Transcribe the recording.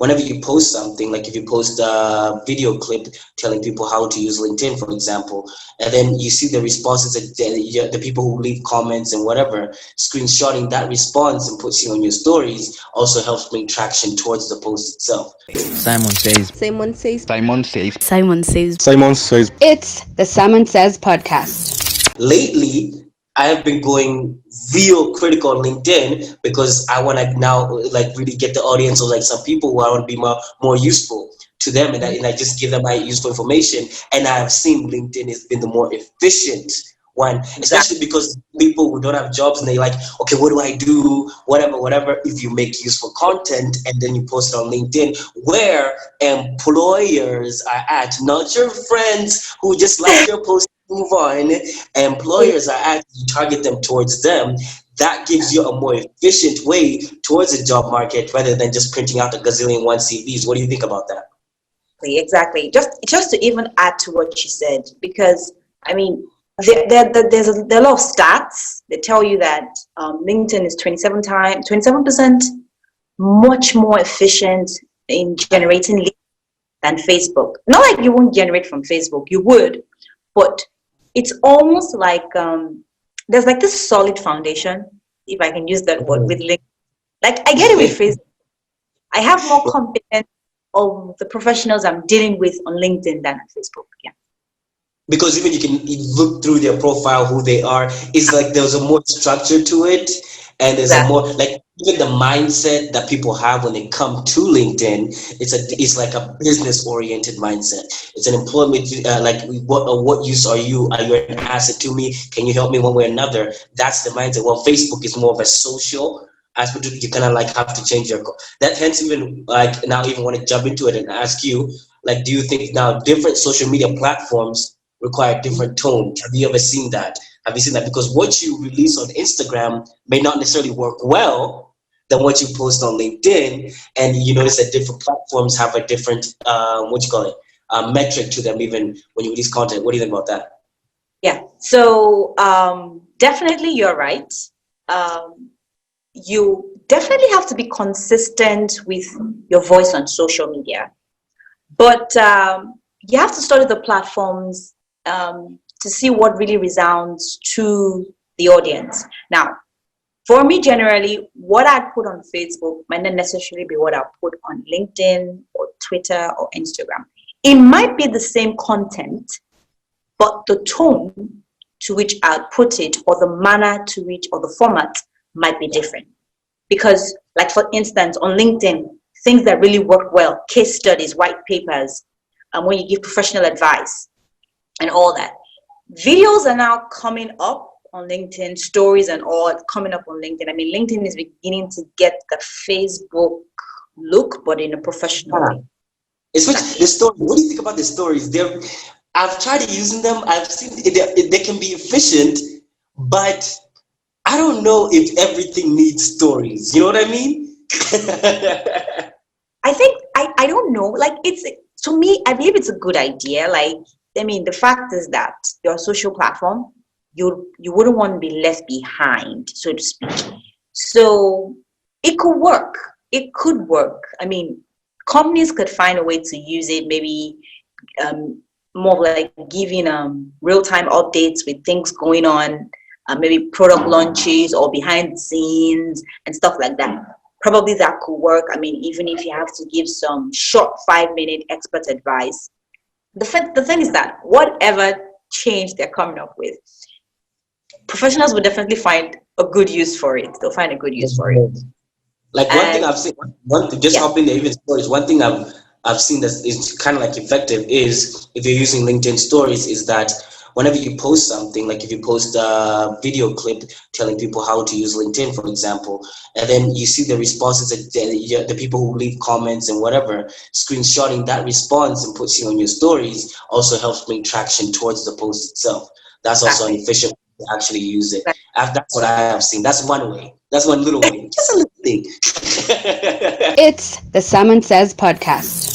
whenever you post something, like if you post a video clip telling people how to use LinkedIn, for example, and then you see the responses, the people who leave comments and whatever, screenshotting that response and puts it on your stories also helps bring traction towards the post itself. Simon says. Simon says. Simon says. Simon says. Simon says. It's the Simon Says podcast. Lately, I have been going real critical on LinkedIn because I want to now like really get the audience of like some people who I want to be more useful to them, and I just give them my useful information. And I have seen LinkedIn has been the more efficient one, especially because people who don't have jobs and they're like, okay, what do I do? Whatever. If you make useful content and then you post it on LinkedIn, where employers are at, not your friends who just like your post, move on. Employers are at, you target them towards them. That gives you a more efficient way towards the job market rather than just printing out a gazillion one CVs. What do you think about that? Exactly. Just to even add to what you said, because I mean, there are a lot of stats that tell you that LinkedIn is 27% much more efficient in generating leads than Facebook. Not like you won't generate from Facebook, you would, but it's almost like there's like this solid foundation, if I can use that word, with LinkedIn. Like I get it with Facebook. I have more confidence of the professionals I'm dealing with on LinkedIn than on Facebook. Yeah. Because even you can look through their profile, who they are. It's like there's a more structure to it, and there's a more like even the mindset that people have when they come to LinkedIn. It's like a business oriented mindset. It's an employment like what use are you? Are you an asset to me? Can you help me one way or another? That's the mindset. Well, Facebook is more of a social aspect. You kind of like have to change your that. Hence, even like now, even want to jump into it and ask you, like, do you think now different social media platforms require different tone? Have you ever seen that? Have you seen that? Because what you release on Instagram may not necessarily work well than what you post on LinkedIn, and you notice that different platforms have a different metric to them, even when you release content. What do you think about that? Yeah. So definitely, you're right. You definitely have to be consistent with your voice on social media, but you have to study the platforms to see what really resounds to the audience. Now, for me, generally, what I put on Facebook might not necessarily be what I put on LinkedIn or Twitter or Instagram. It might be the same content, but the tone to which I put it, or the manner to which, or the format might be different. Because, like for instance, on LinkedIn, things that really work well, case studies, white papers, and when you give professional advice and all that. Videos are now coming up on LinkedIn, stories and all coming up on LinkedIn. I mean, LinkedIn is beginning to get the Facebook look, but in a professional way. Especially the stories. What do you think about the stories? I've tried using them. I've seen they can be efficient, but I don't know if everything needs stories. You know what I mean? I think I don't know. Like to me, I believe it's a good idea. Like, I mean, the fact is that your social platform, you wouldn't want to be left behind, so to speak. So it could work. It could work. I mean, companies could find a way to use it, maybe more like giving real-time updates with things going on, maybe product launches or behind the scenes and stuff like that. Probably that could work. I mean, even if you have to give some short 5-minute expert advice. The thing is that whatever change they're coming up with, professionals will definitely find a good use for it. They'll find a good use for it. Like one thing I've seen, hopping there, even stories, one thing I've seen that is kind of like effective is, if you're using LinkedIn stories, is that whenever you post something, like if you post a video clip telling people how to use LinkedIn, for example, and then you see the responses, the people who leave comments and whatever, screenshotting that response and puts it on your stories also helps bring traction towards the post itself. That's also an efficient way to actually use it. That's what I have seen. That's one way. That's one little way. Just a little thing. It's the Simon Says podcast.